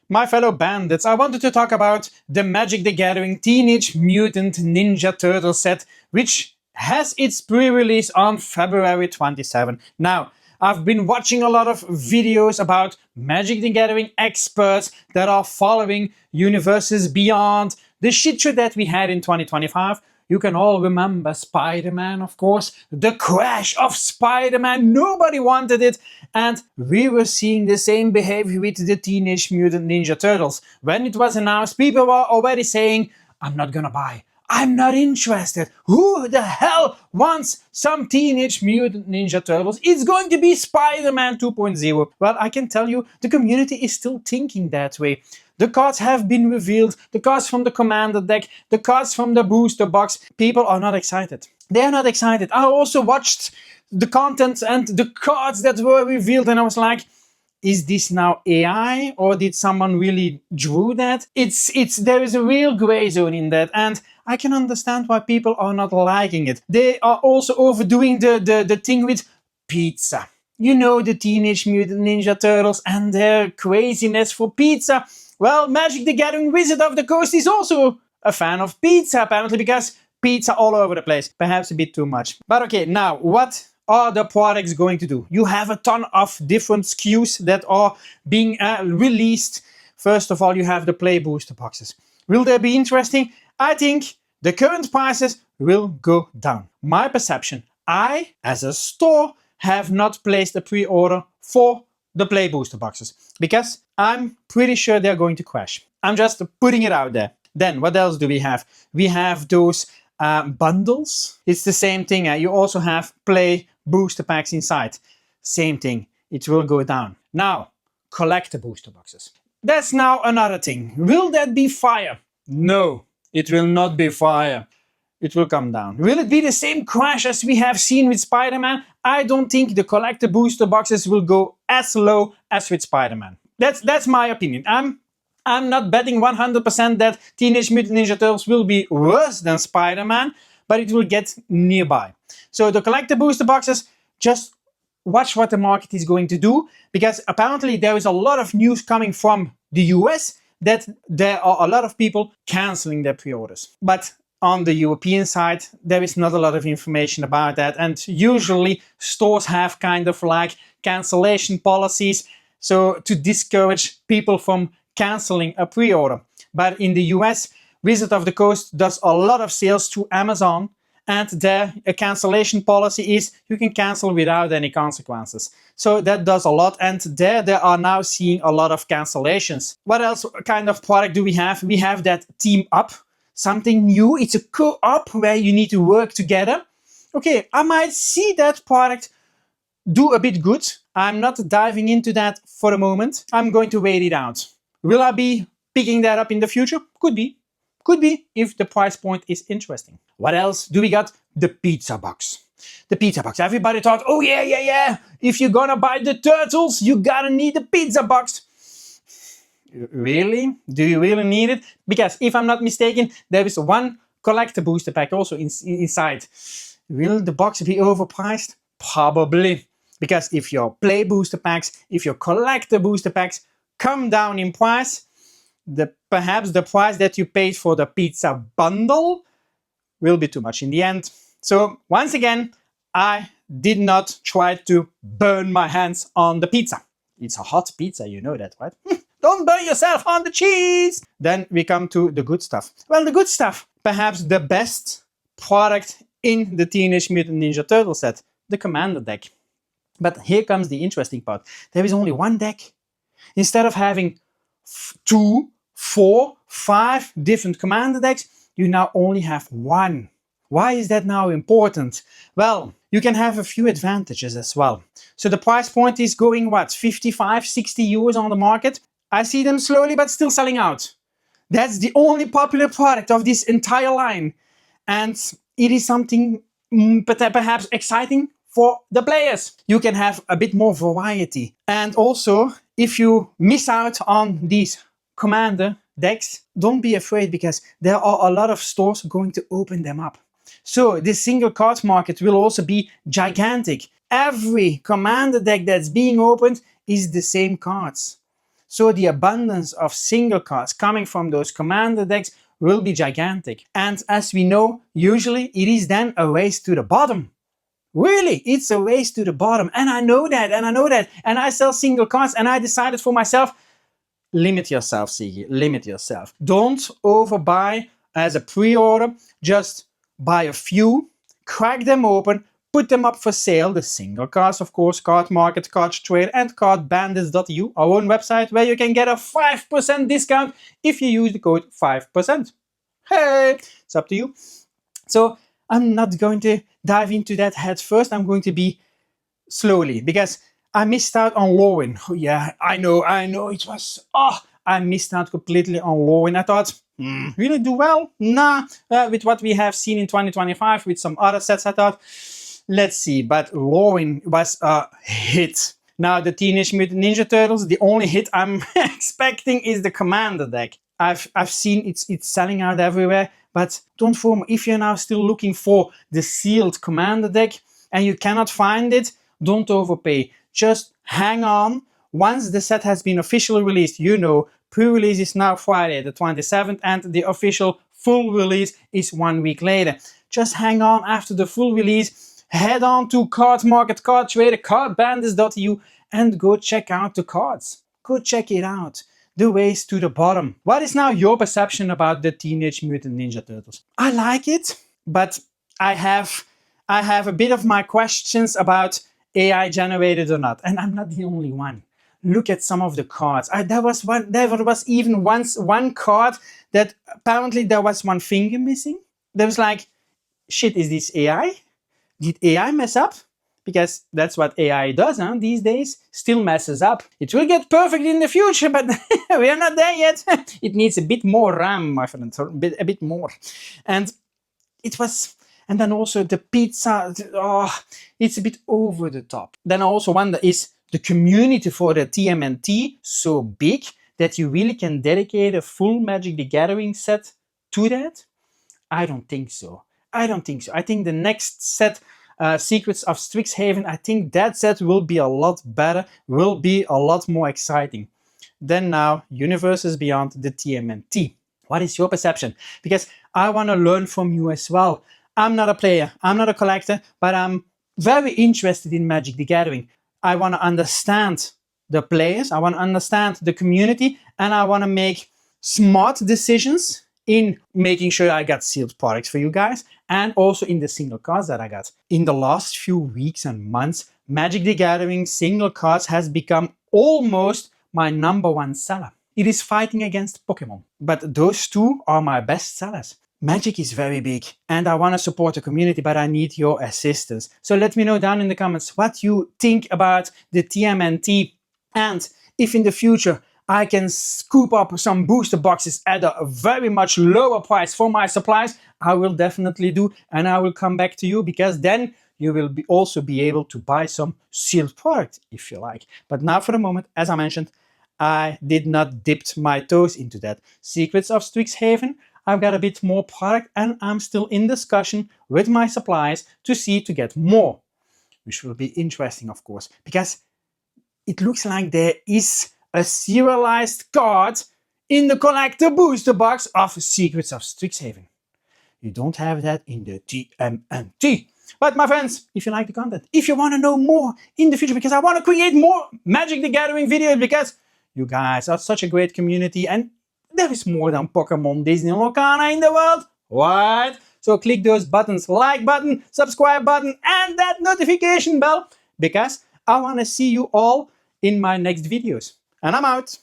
My fellow bandits, I wanted to talk about the Magic the Gathering Teenage Mutant Ninja Turtle set, which has its pre-release on February 27. Now, I've been watching a lot of videos about Magic the Gathering experts that are following universes beyond the shit show that we had in 2025. You can all remember Spider-Man, of course, the crash of Spider-Man, nobody wanted it, and we were seeing the same behavior with the Teenage Mutant Ninja Turtles. When it was announced, people were already saying, I'm not gonna buy, I'm not interested, who the hell wants some Teenage Mutant Ninja Turtles? It's going to be Spider-Man 2.0. Well, I can tell you, the community is still thinking that way. The cards have been revealed, the cards from the Commander deck, the cards from the booster box. People are not excited. They are not excited. I also watched the content and the cards that were revealed and I was like, is this now AI or did someone really drew that? There is a real gray zone in that, and I can understand why people are not liking it. They are also overdoing the thing with pizza. You know, the Teenage Mutant Ninja Turtles and their craziness for pizza. Well, Magic the Gathering Wizard of the Coast is also a fan of pizza, apparently, because pizza all over the place. Perhaps a bit too much. But okay, now, what are the products going to do? You have a ton of different SKUs that are being released. First of all, you have the Play Booster boxes. Will they be interesting? I think the current prices will go down. My perception, I, as a store, have not placed a pre-order for the Play Booster boxes because I'm pretty sure they're going to crash. I'm just putting it out there. Then what else do we have? We have those bundles. It's the same thing. You also have Play Booster packs inside. Same thing. It will go down. Now, collector booster boxes. That's now another thing. Will that be fire? No, it will not be fire. It will come down. Will it be the same crash as we have seen with Spider-Man? I don't think the collector booster boxes will go as low as with Spider-Man. That's my opinion. I'm not betting 100% that Teenage Mutant Ninja Turtles will be worse than Spider-Man, but it will get nearby. So the collector booster boxes, just watch what the market is going to do, because apparently there is a lot of news coming from the US that there are a lot of people canceling their pre-orders. But on the European side, there is not a lot of information about that. And usually stores have kind of like cancellation policies, so to discourage people from canceling a pre-order. But in the US, Wizard of the Coast does a lot of sales through Amazon, and their cancellation policy is you can cancel without any consequences. So that does a lot, and there they are now seeing a lot of cancellations. What else kind of product do we have? We have that Team Up. Something new. It's a co-op where you need to work together. Okay, I might see that product do a bit good. I'm not diving into that for the moment. I'm going to wait it out. Will I be picking that up in the future? Could be. Could be if the price point is interesting. What else do we got? The pizza box. The pizza box. Everybody thought, oh yeah. If you're gonna buy the turtles, you gotta need the pizza box. Really? Do you really need it? Because if I'm not mistaken, there is one collector booster pack also inside. Will the box be overpriced? Probably. Because if your Play booster packs, if your collector booster packs come down in price, perhaps the price that you paid for the pizza bundle will be too much in the end. So once again, I did not try to burn my hands on the pizza. It's a hot pizza, you know that, right? Don't burn yourself on the cheese! Then we come to the good stuff. Well, the good stuff, perhaps the best product in the Teenage Mutant Ninja Turtle set, the Commander deck. But here comes the interesting part. There is only one deck. Instead of having 2, 4, 5 different Commander decks, you now only have one. Why is that now important? Well, you can have a few advantages as well. So the price point is going, what, 55, 60 euros on the market? I see them slowly but still selling out. That's the only popular product of this entire line. And it is something perhaps exciting for the players. You can have a bit more variety. And also, if you miss out on these Commander decks, don't be afraid, because there are a lot of stores going to open them up. So this single card market will also be gigantic. Every Commander deck that's being opened is the same cards. So the abundance of single cards coming from those commander decks will be gigantic. And as we know, usually it is then a race to the bottom. Really, it's a race to the bottom. And I know that, and I know that. And I sell single cards, and I decided for myself, limit yourself, Sigi, limit yourself. Don't overbuy as a pre-order. Just buy a few, crack them open, put them up for sale. The single cards, of course, Cardmarket Cardtrader and cardbandits.eu, our own website, where you can get a 5% discount if you use the code 5%. Hey, it's up to you. So I'm not going to dive into that head first. I'm going to be slowly, because I missed out on Lowin. Oh, yeah, I know, it was, I missed out completely on Lowin. I thought, really do well? Nah, with what we have seen in 2025, with some other sets, I thought, let's see, but Lowin was a hit. Now the Teenage Mutant Ninja Turtles, the only hit I'm expecting is the Commander deck. I've seen it's selling out everywhere, but don't form, if you're now still looking for the sealed Commander deck and you cannot find it, don't overpay. Just hang on. Once the set has been officially released, you know, pre-release is now Friday the 27th and the official full release is 1 week later. Just hang on after the full release. Head on to Cardmarket Cardtrader, cardbandits.eu, and go check out the cards. Go check it out. The race to the bottom. What is now your perception about the Teenage Mutant Ninja Turtles? I like it, but I have a bit of my questions about AI generated or not, and I'm not the only one. Look at some of the cards. There was even once one card that apparently there was one finger missing. There was like, shit, is this AI? Did AI mess up? Because that's what AI does these days, still messes up. It will get perfect in the future, but we are not there yet. It needs a bit more RAM, my friend, a bit more. And it was, and then also the pizza, it's a bit over the top. Then I also wonder, is the community for the TMNT so big that you really can dedicate a full Magic the Gathering set to that? I don't think so. I think the next set, Secrets of Strixhaven, I think that set will be a lot better, will be a lot more exciting than now Universes Beyond the TMNT. What is your perception? Because I want to learn from you as well. I'm not a player, I'm not a collector, but I'm very interested in Magic the Gathering. I want to understand the players, I want to understand the community, and I want to make smart decisions in making sure I got sealed products for you guys, and also in the single cards that I got. In the last few weeks and months, Magic the Gathering single cards has become almost my #1 seller. It is fighting against Pokemon, but those two are my best sellers. Magic is very big and I want to support the community, but I need your assistance. So let me know down in the comments what you think about the TMNT, and if in the future I can scoop up some booster boxes at a very much lower price for my supplies, I will definitely do, and I will come back to you, because then you will also be able to buy some sealed product if you like. But now for the moment, as I mentioned, I did not dip my toes into that. Secrets of Strixhaven, I've got a bit more product and I'm still in discussion with my suppliers to get more, which will be interesting, of course, because it looks like there is a serialized card in the collector booster box of Secrets of Strixhaven. You don't have that in the TMNT. But my friends, if you like the content, if you want to know more in the future, because I want to create more Magic the Gathering videos, because you guys are such a great community and there is more than Pokemon, Disney, and Lorcana in the world. What? So click those buttons, like button, subscribe button, and that notification bell, because I want to see you all in my next videos. And I'm out.